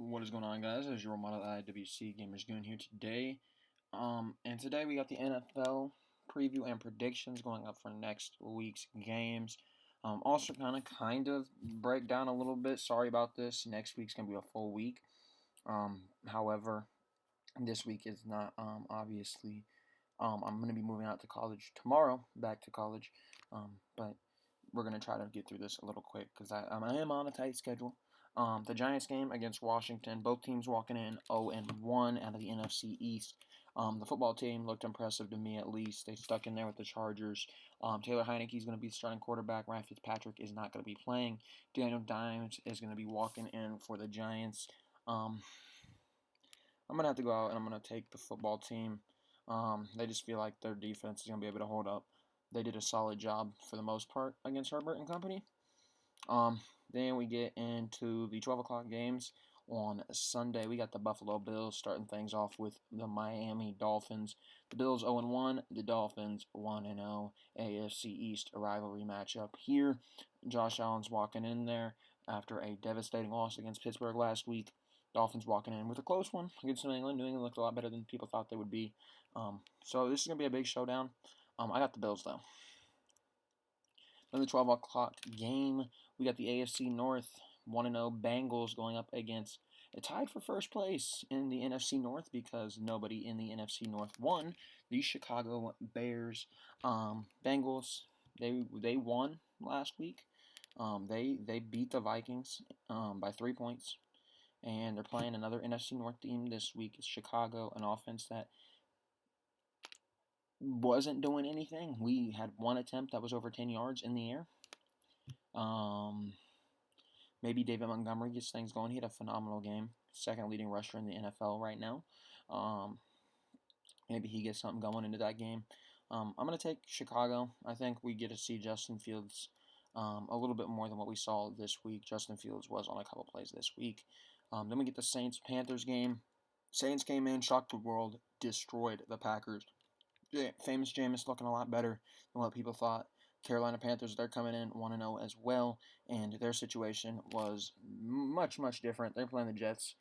What is going on, guys? As your model IWC Gamers Goon here today. And today we got the NFL preview and predictions going up for next week's games. Also, kind of break down a little bit. Sorry about this. Next week's gonna be a full week. However, this week is not obviously. I'm gonna be moving out to college tomorrow, back to college. But we're gonna try to get through this a little quick because I am on a tight schedule. The Giants game against Washington, both teams walking in 0-1 out of the NFC East. The football team looked impressive to me, at least. They stuck in there with the Chargers. Taylor Heinicke is going to be the starting quarterback. Ryan Fitzpatrick is not going to be playing. Daniel Dimes is going to be walking in for the Giants. I'm going to have to go out and I'm going to take the football team. They just feel like their defense is going to be able to hold up. They did a solid job for the most part against Herbert and company. Then we get into the 12 o'clock games on Sunday. We got the Buffalo Bills starting things off with the Miami Dolphins. The Bills 0-1, the Dolphins 1-0. AFC East rivalry matchup here. Josh Allen's walking in there after a devastating loss against Pittsburgh last week. Dolphins walking in with a close one against New England. New England looked a lot better than people thought they would be. So this is going to be a big showdown. I got the Bills, though. Then the 12 o'clock game, we got the AFC North 1-0 Bengals going up against tied for first place in the NFC North because nobody in the NFC North won. The Chicago Bears. Bengals, they won last week. They beat the Vikings by 3 points. And they're playing another NFC North team this week. It's Chicago, an offense that wasn't doing anything. We had one attempt that was over 10 yards in the air. Maybe David Montgomery gets things going. He had a phenomenal game. Second leading rusher in the NFL right now. Maybe he gets something going into that game. I'm going to take Chicago. I think we get to see Justin Fields a little bit more than what we saw this week. Justin Fields was on a couple plays this week. Then we get the Saints-Panthers game. Saints came in, shocked the world, destroyed the Packers. Famous Jameis looking a lot better than what people thought. Carolina Panthers, they're coming in 1-0 as well, and their situation was much, much different. They're playing the Jets.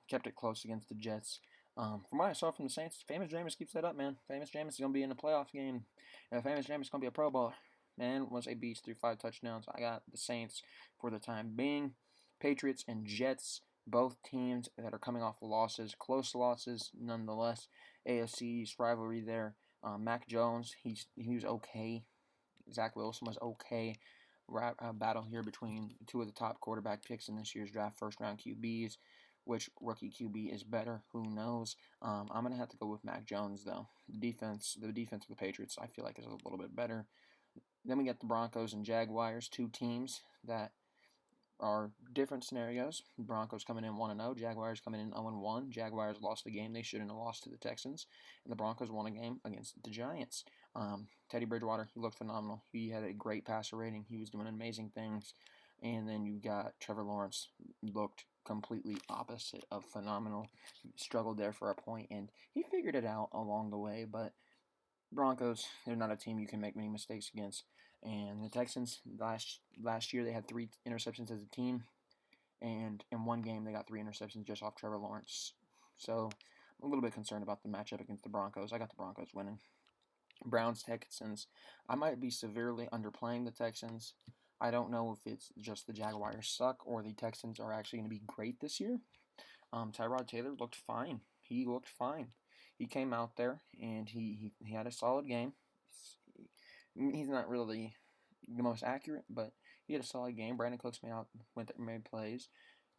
Kept it close against the Jets. From what I saw from the Saints, Famous Jameis keeps that up, man. Famous Jameis is going to be in a playoff game. Famous Jameis is going to be a Pro Bowler. Man, was a beast through 5 touchdowns. I got the Saints for the time being. Patriots and Jets, both teams that are coming off losses, close losses nonetheless. AFC East rivalry there. Mac Jones, he was okay. Zach Wilson was okay. Battle here between two of the top quarterback picks in this year's draft, first-round QBs. Which rookie QB is better? Who knows? I'm gonna have to go with Mac Jones though. The defense of the Patriots, I feel like is a little bit better. Then we get the Broncos and Jaguars, two teams that are different scenarios. Broncos coming in 1-0, Jaguars coming in 0-1. Jaguars lost the game they shouldn't have lost to the Texans, and the Broncos won a game against the Giants. Teddy Bridgewater, he looked phenomenal. He had a great passer rating. He was doing amazing things. And then you got Trevor Lawrence, looked completely opposite of phenomenal. He struggled there for a point, and he figured it out along the way, but Broncos, they're not a team you can make many mistakes against. And the Texans, last year, they had 3 interceptions as a team. And in one game, they got 3 interceptions just off Trevor Lawrence. So I'm a little bit concerned about the matchup against the Broncos. I got the Broncos winning. Browns, Texans. I might be severely underplaying the Texans. I don't know if it's just the Jaguars suck or the Texans are actually going to be great this year. Tyrod Taylor looked fine. He looked fine. He came out there and he had a solid game. He's not really the most accurate, but he had a solid game. Brandon Cooks made plays,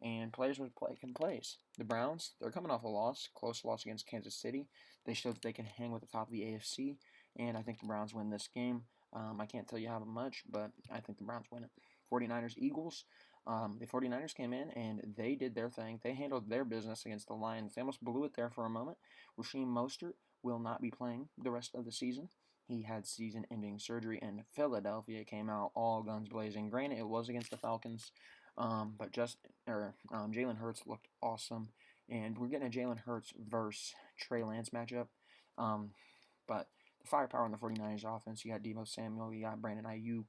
and players were making plays. The Browns, they're coming off a loss, close loss against Kansas City. They showed that they can hang with the top of the AFC, and I think the Browns win this game. I can't tell you how much, but I think the Browns win it. 49ers, Eagles. The 49ers came in and they did their thing. They handled their business against the Lions. They almost blew it there for a moment. Rasheem Mostert will not be playing the rest of the season. He had season-ending surgery in Philadelphia. Came out all guns blazing. Granted, it was against the Falcons, but Jalen Hurts looked awesome. And we're getting a Jalen Hurts versus Trey Lance matchup. But the firepower on the 49ers offense, you got Deebo Samuel, you got Brandon Ayuk.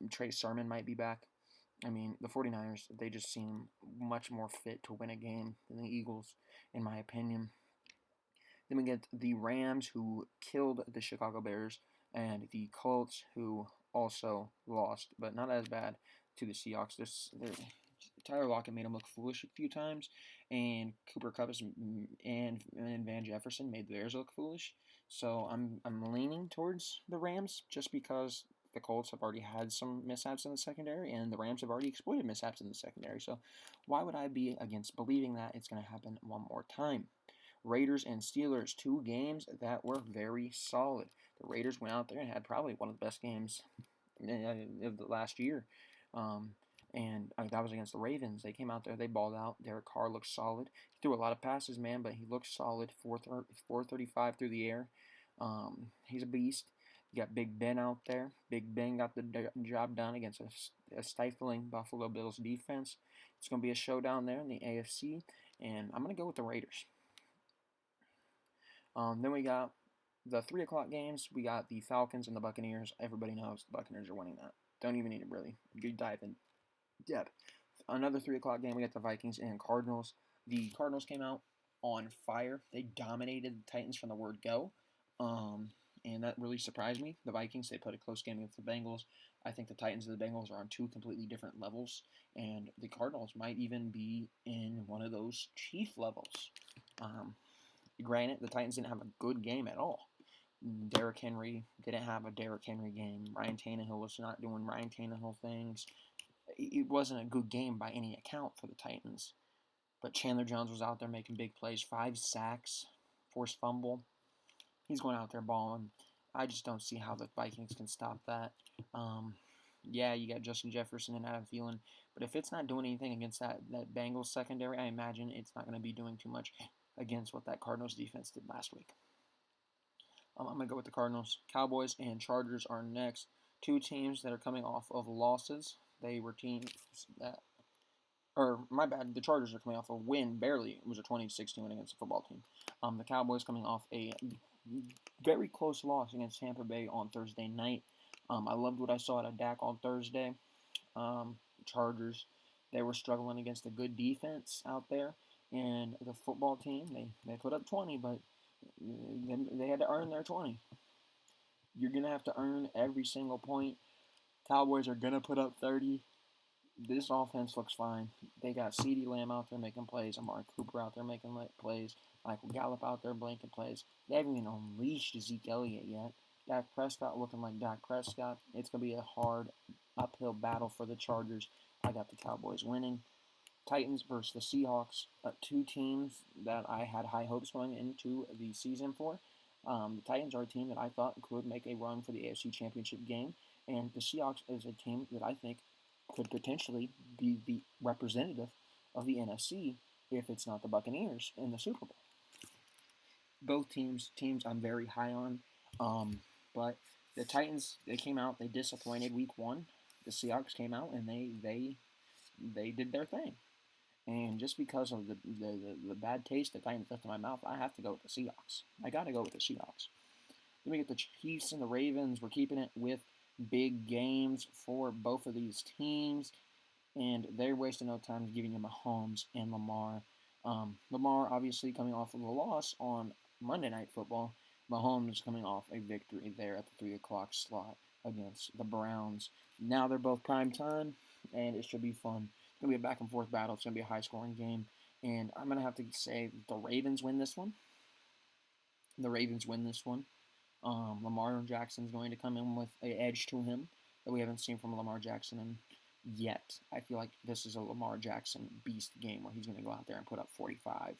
Trey Sermon might be back. I mean, the 49ers, they just seem much more fit to win a game than the Eagles, in my opinion. Then we get the Rams, who killed the Chicago Bears, and the Colts, who also lost, but not as bad, to the Seahawks. Tyler Lockett made him look foolish a few times, and Cooper Kupp and Van Jefferson made the Bears look foolish. So I'm leaning towards the Rams just because the Colts have already had some mishaps in the secondary, and the Rams have already exploited mishaps in the secondary. So why would I be against believing that it's going to happen one more time? Raiders and Steelers, two games that were very solid. The Raiders went out there and had probably one of the best games of the last year. And that was against the Ravens. They came out there, they balled out. Derek Carr looked solid. He threw a lot of passes, man, but he looked solid. 435 through the air. He's a beast. You got Big Ben out there. Big Ben got the job done against a stifling Buffalo Bills defense. It's going to be a showdown there in the AFC, and I'm going to go with the Raiders. Then we got the 3 o'clock games. We got the Falcons and the Buccaneers. Everybody knows the Buccaneers are winning that. Don't even need to really dive in depth. Another 3 o'clock game. We got the Vikings and Cardinals. The Cardinals came out on fire. They dominated the Titans from the word go. And that really surprised me. The Vikings, they put a close game against the Bengals. I think the Titans and the Bengals are on two completely different levels. And the Cardinals might even be in one of those Chief levels. Granted, the Titans didn't have a good game at all. Derrick Henry didn't have a Derrick Henry game. Ryan Tannehill was not doing Ryan Tannehill things. It wasn't a good game by any account for the Titans. But Chandler Jones was out there making big plays. 5 sacks, forced fumble. He's going out there balling. I just don't see how the Vikings can stop that. Yeah, you got Justin Jefferson and Adam Thielen. But if it's not doing anything against that Bengals secondary, I imagine it's not going to be doing too much against what that Cardinals defense did last week. I'm going to go with the Cardinals. Cowboys and Chargers are next. Two teams that are coming off of losses. They were teams that, the Chargers are coming off a win, barely. It was a 20-16 win against a football team. The Cowboys coming off a very close loss against Tampa Bay on Thursday night. I loved what I saw out of Dak on Thursday. Chargers, they were struggling against a good defense out there. And the football team, they put up 20, but they had to earn their 20. You're going to have to earn every single point. Cowboys are going to put up 30. This offense looks fine. They got CeeDee Lamb out there making plays. Amari Cooper out there making plays. Michael Gallup out there blanking plays. They haven't even unleashed Zeke Elliott yet. Dak Prescott looking like Dak Prescott. It's going to be a hard uphill battle for the Chargers. I got the Cowboys winning. Titans versus the Seahawks, two teams that I had high hopes going into the season for. The Titans are a team that I thought could make a run for the AFC Championship game, and the Seahawks is a team that I think could potentially be the representative of the NFC if it's not the Buccaneers in the Super Bowl. Both teams I'm very high on, but the Titans, they came out, they disappointed week 1. The Seahawks came out and they did their thing. And just because of the bad taste the Titans left in my mouth, I have to go with the Seahawks. I got to go with the Seahawks. Then we get the Chiefs and the Ravens. We're keeping it with big games for both of these teams. And they're wasting no time giving you Mahomes and Lamar. Lamar obviously coming off of a loss on Monday Night Football. Mahomes coming off a victory there at the 3 o'clock slot against the Browns. Now they're both prime time, and it should be fun. It's going to be a back-and-forth battle. It's going to be a high-scoring game. And I'm going to have to say the Ravens win this one. Lamar Jackson's going to come in with an edge to him that we haven't seen from Lamar Jackson yet. I feel like this is a Lamar Jackson beast game where he's going to go out there and put up 45,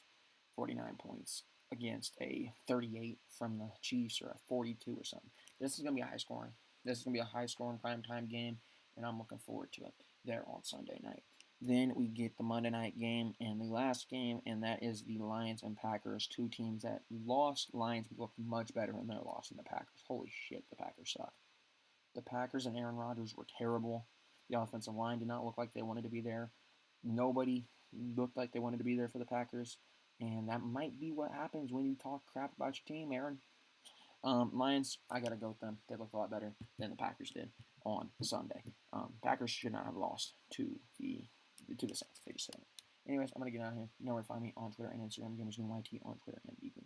49 points against a 38 from the Chiefs or a 42 or something. This is going to be high-scoring. This is going to be a high-scoring primetime game, and I'm looking forward to it there on Sunday night. Then we get the Monday night game and the last game, and that is the Lions and Packers, two teams that lost. Lions looked much better in their loss than the Packers. Holy shit, the Packers suck. The Packers and Aaron Rodgers were terrible. The offensive line did not look like they wanted to be there. Nobody looked like they wanted to be there for the Packers, and that might be what happens when you talk crap about your team, Aaron. Lions, I got to go with them. They look a lot better than the Packers did. on Sunday. Packers should not have lost to the Saints. They just said it. Anyways, I'm going to get out of here. You know where to find me on Twitter and Instagram. GamersGoonYT on Twitter and thegoongameryt.